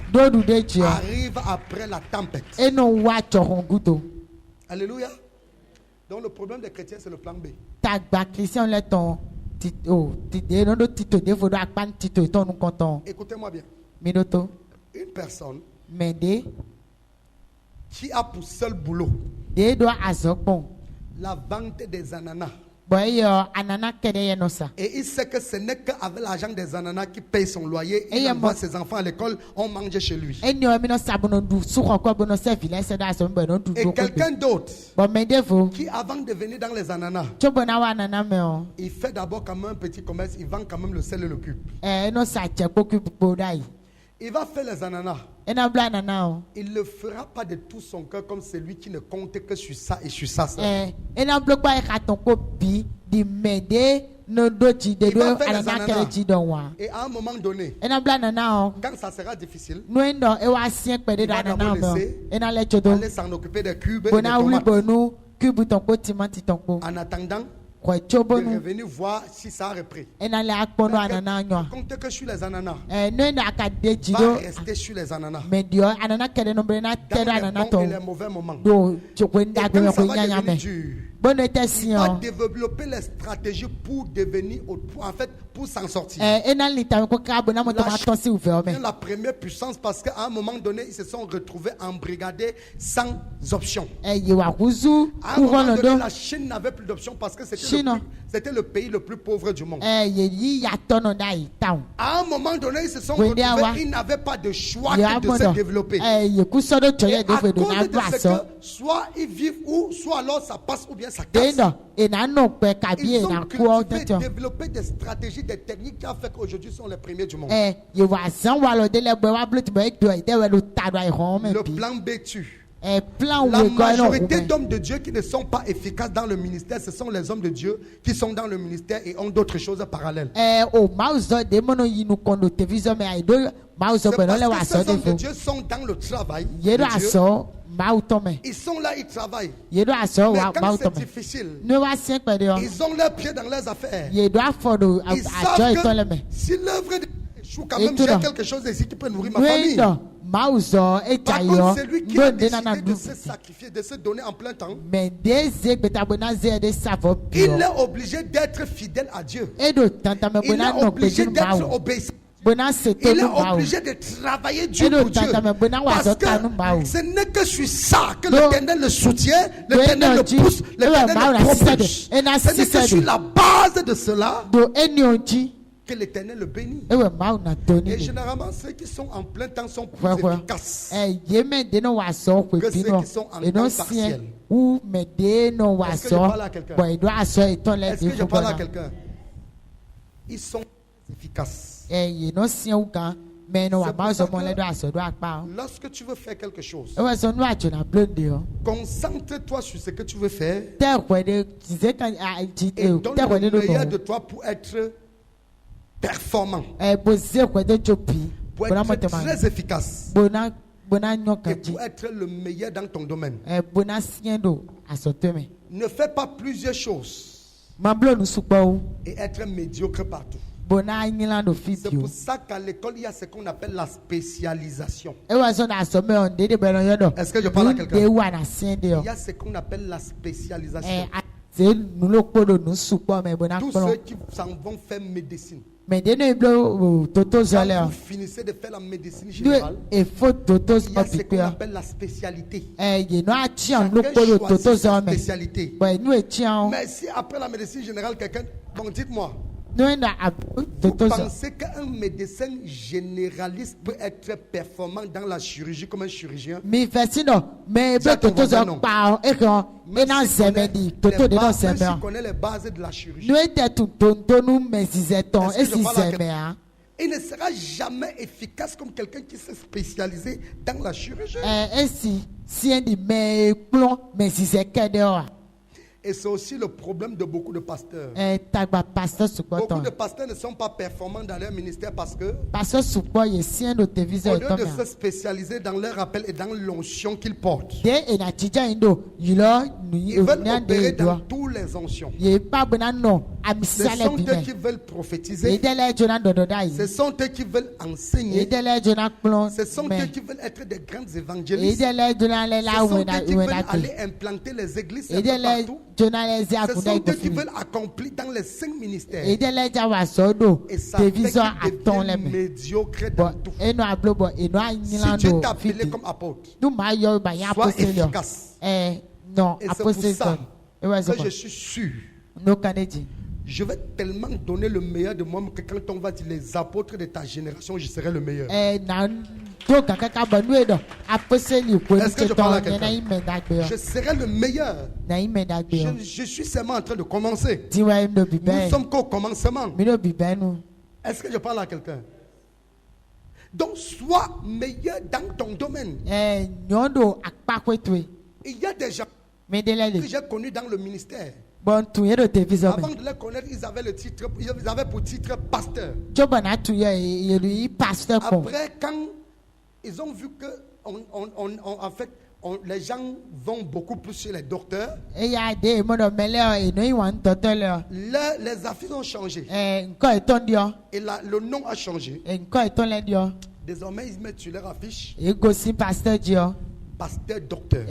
arrive après la tempête. Alléluia. Donc le problème des chrétiens, c'est le plan B. Écoutez-moi bien. Une personne qui a pour seul boulot la vente des ananas. Et il sait que ce n'est qu'avec l'argent des ananas qui paye son loyer, il envoie ses enfants à l'école, on mange chez lui. Et quelqu'un d'autre qui, avant de venir dans les ananas, il fait d'abord quand même un petit commerce, il vend quand même le sel et le cube. Il va faire les ananas. Il ne le fera pas de tout son cœur comme celui qui ne compte que sur ça et sur ça. il va faire les ananas. Et à un moment donné, quand ça sera difficile, il va d'abord laisser aller s'en occuper des cubes et des tomates. En attendant de revenir voir si ça a repris. Comptez que sur les ananas, va rester sur les ananas dans les bons et les mauvais moments. Et quand ça va devenir dur, il va développer les stratégies pour devenir, en fait, pour s'en sortir. La première puissance, parce qu'à un moment donné, ils se sont retrouvés embrigadés sans option. À un moment donné, la Chine n'avait plus d'option parce que c'était le pays le plus pauvre du monde. À un moment donné, ils se sont retrouvés, ils n'avaient pas de choix que de se développer. Et à cause de ce que soit ils vivent ou soit alors ça passe ou bien ça casse. Ils ont cultivé, développé des stratégies, des techniques qui ont fait qu'aujourd'hui sont les premiers du monde. Le plan B tue. La majorité d'hommes de Dieu qui ne sont pas efficaces dans le ministère, ce sont les hommes de Dieu qui sont dans le ministère et ont d'autres choses parallèles. C'est parce que ces hommes de Dieu sont dans le travail de Dieu. Ils sont là, ils travaillent. Mais quand c'est difficile, ils ont leurs pieds dans leurs affaires. Ils savent que si l'œuvre échoue, quand même, j'ai quelque chose ici qui peut nourrir ma famille. Par contre, c'est lui qui a décidé de se sacrifier, de se donner en plein temps. Il est obligé d'être fidèle à Dieu. Il est obligé d'être obéissant. Il est obligé de travailler Dieu pour Dieu. Parce que ce n'est que sur ça que l'Éternel le soutient, l'Éternel le pousse, l'Éternel le propulse. Ce n'est que sur la base de cela que l'Éternel le bénit. Et généralement, ceux qui sont en plein temps sont plus efficaces que ceux qui sont en temps partiel. Est-ce que je parle à quelqu'un? Est-ce que je parle à quelqu'un? Ils sont efficaces. Lorsque tu veux faire quelque chose, concentre-toi sur ce que tu veux faire et donne le meilleur de toi pour être performant, pour être très efficace et pour être le meilleur dans ton domaine. Ne fais pas plusieurs choses et être médiocre partout. C'est pour ça qu'à l'école, il y a ce qu'on appelle la spécialisation. Est-ce que je parle à quelqu'un? Il y a ce qu'on appelle la spécialisation. Tous ceux qui s'en vont faire médecine. Quand vous finissez de faire la médecine générale, il y a ce qu'on appelle la spécialité. Chacun choisit sa spécialité. Mais si après la médecine générale, quelqu'un... Bon, dites-moi. Vous pensez qu'un médecin généraliste peut être performant dans la chirurgie comme un chirurgien? Même s'il connaît les bases de la chirurgie, il ne sera jamais efficace comme quelqu'un qui s'est spécialisé dans la chirurgie. Et c'est aussi le problème de beaucoup de pasteurs. Beaucoup de pasteurs ne sont pas performants dans leur ministère parce que, au lieu de se spécialiser dans leur appel et dans l'onction qu'ils portent, ils veulent opérer dans tous les onctions. Ce sont eux qui veulent prophétiser. Ce sont eux qui veulent enseigner. Ce sont eux qui veulent être des grands évangélistes. Ce sont eux qui veulent aller implanter les églises un peu partout. Ce sont eux qui veulent accomplir dans les 5 ministères. Et ça fait qu'ils deviennent médiocres dans tout. Si Dieu t'a appelé comme apôtre, sois efficace. Et c'est pour ça que je suis sûr, je vais tellement donner le meilleur de moi que quand on va dire les apôtres de ta génération, je serai le meilleur. Est-ce que je parle à quelqu'un? Je serai le meilleur. Je suis seulement en train de commencer. Nous ne sommes qu'au commencement. Est-ce que je parle à quelqu'un? Donc, sois meilleur dans ton domaine. Il y a des gens que j'ai connus dans le ministère. Avant de les connaître, ils avaient pour titre pasteur. Après, quand ils ont vu que en fait, les gens vont beaucoup plus chez les docteurs, les affaires ont changé. Et le nom a changé. Désormais, ils mettent sur leur affiche pasteur docteur.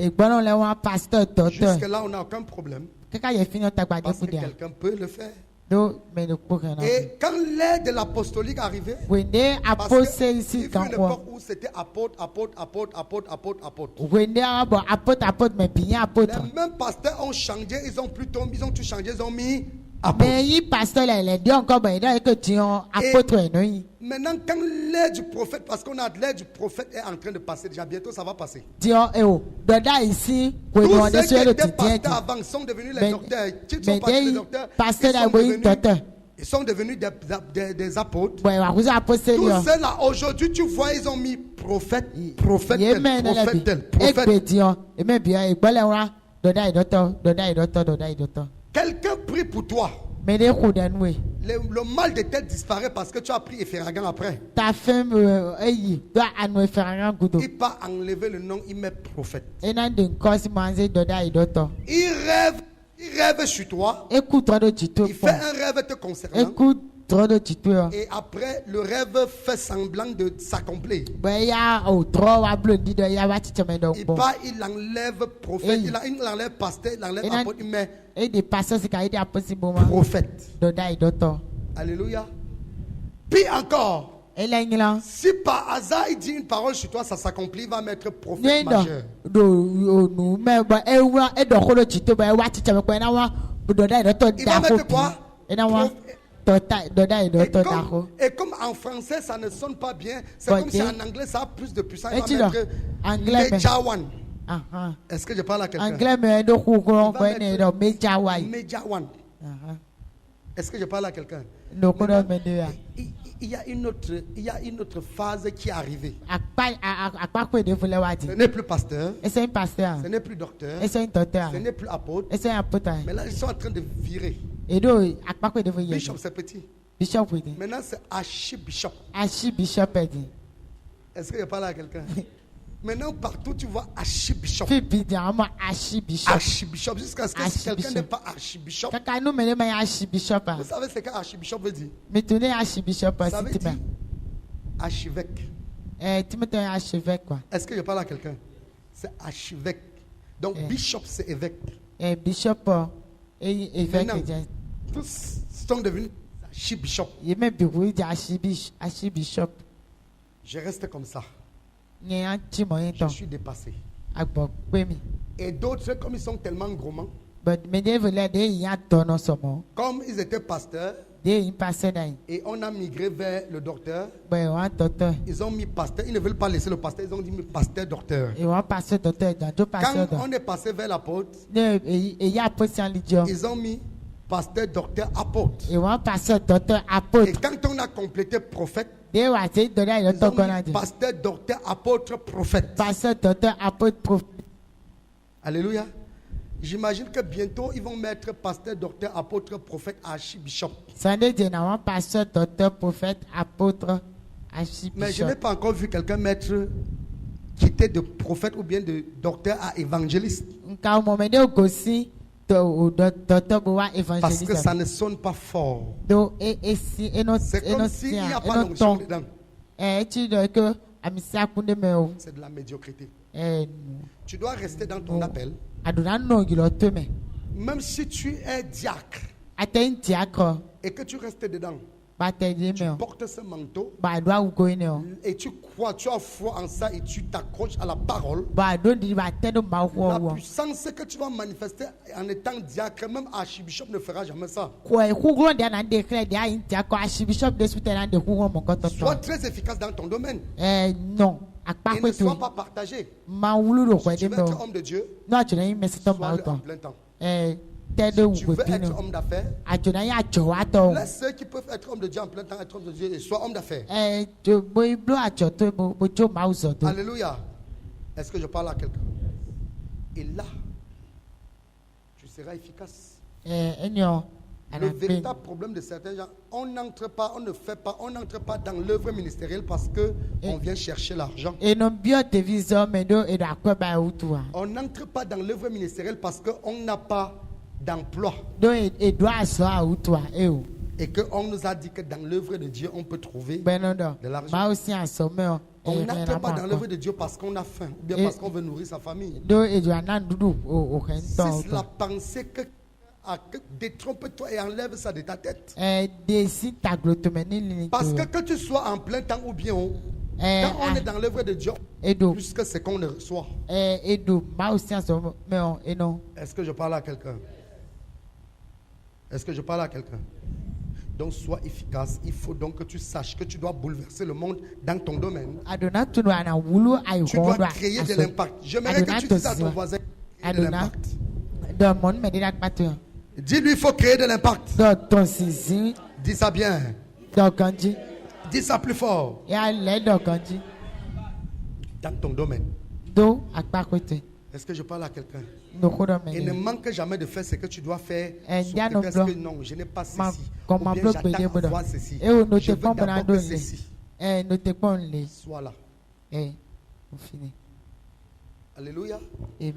Jusque-là, on n'a aucun problème. Parce que quelqu'un peut le faire. Et quand l'ère de l'apostolique arrivait, parce qu'il y a une époque où c'était apôtre. Les mêmes pasteurs ont changé, ils ont tout changé, ils ont mis apôtre. Et maintenant, quand l'ère du prophète, parce qu'on a l'ère du prophète est en train de passer déjà, bientôt ça va passer. Tous ceux qui étaient pasteurs avant sont devenus les docteurs. Qui sont passés les docteurs, ils sont devenus des apôtres. Tous ceux-là, aujourd'hui, tu vois, ils ont mis prophète tel. Quelqu'un prie pour toi. Le mal de tête disparaît parce que tu as pris Ephragan après. Il part enlever le nom, il met prophète. Il rêve sur toi. Il fait un rêve te concernant. Et après, le rêve fait semblant de s'accomplir. Il part, il enlève prophète, il enlève pasteur, il enlève apôtre, il met prophète. Alléluia. Puis encore, si par hasard il dit une parole sur toi, ça s'accomplit, il va mettre prophète majeur. Il va mettre quoi? Et comme en français ça ne sonne pas bien, c'est comme si en anglais ça a plus de puissance. Il va mettre Major One. Est-ce que je parle à quelqu'un? Major One. Est-ce que je parle à quelqu'un? Il y a une autre phase qui est arrivée. Ce n'est plus pasteur. Ce n'est plus docteur. Ce n'est plus apôtre. Mais là, ils sont en train de virer. Bishop, c'est petit. Maintenant, c'est archibishop. Est-ce que je parle à quelqu'un? Maintenant, partout, tu vois archibishop. Archibishop, jusqu'à ce que quelqu'un n'est pas archibishop. Vous savez ce qu'archibishop veut dire? Ça veut dire archevêque. Est-ce que je parle à quelqu'un? C'est archevêque. Donc, bishop, c'est évêque. Maintenant, tous sont devenus archibishop. Je reste comme ça. Je suis dépassé. Et d'autres, comme ils sont tellement gourmands, comme ils étaient pasteurs, et on a migré vers le docteur, ils ont mis pasteur, ils ne veulent pas laisser le pasteur, ils ont dit pasteur docteur. Quand on est passé vers l'apôtre, ils ont mis pasteur docteur apôtre. Et quand on a complété prophète, ils ont mis pasteur docteur apôtre prophète. Alléluia. J'imagine que bientôt ils vont mettre pasteur docteur apôtre prophète archibishop. Mais je n'ai pas encore vu quelqu'un mettre quitter de prophète ou bien de docteur à évangéliste. Parce que ça ne sonne pas fort. C'est comme s'il n'y a pas d'onction dedans. C'est de la médiocrité. Tu dois rester dans ton appel. Même si tu es diacre et que tu restes dedans, tu portes ce manteau et tu crois, tu as foi en ça et tu t'accroches à la parole. La puissance que tu vas manifester en étant diacre, même archibishop ne fera jamais ça. Sois très efficace dans ton domaine. Et ne sois pas partagé. Si tu veux être homme de Dieu, sois-le en plein temps. Si tu veux être homme d'affaires, laisse ceux qui peuvent être hommes de Dieu en plein temps être homme de Dieu et sois homme d'affaires. Alléluia. Est-ce que je parle à quelqu'un? Et là, tu seras efficace. Le véritable problème de certains gens, on n'entre pas, on ne fait pas, on n'entre pas dans l'œuvre ministérielle parce que on vient chercher l'argent. On n'entre pas dans l'œuvre ministérielle parce qu'on n'a pas d'emploi. Et qu'on nous a dit que dans l'œuvre de Dieu, on peut trouver de l'argent. On n'entre pas dans l'œuvre de Dieu parce qu'on a faim ou bien parce qu'on veut nourrir sa famille. C'est la pensée que détrompe-toi et enlève ça de ta tête. Parce que tu sois en plein temps ou bien quand on est dans l'œuvre de Dieu, plus que ce qu'on reçoit. Est-ce que je parle à quelqu'un? Est-ce que je parle à quelqu'un? Donc sois efficace. Il faut donc que tu saches que tu dois bouleverser le monde dans ton domaine. Tu dois créer de l'impact. J'aimerais que tu dises à ton voisin créer de l'impact. Dis-lui, il faut créer de l'impact. Dis ça bien. Dis ça plus fort. Dans ton domaine. Est-ce que je parle à quelqu'un? Et ne manque jamais de faire ce que tu dois faire. Parce que non, je n'ai pas ceci. Ou bien j'attends avoir ceci. Je veux d'abord que ceci. Sois là. Alléluia. Amen.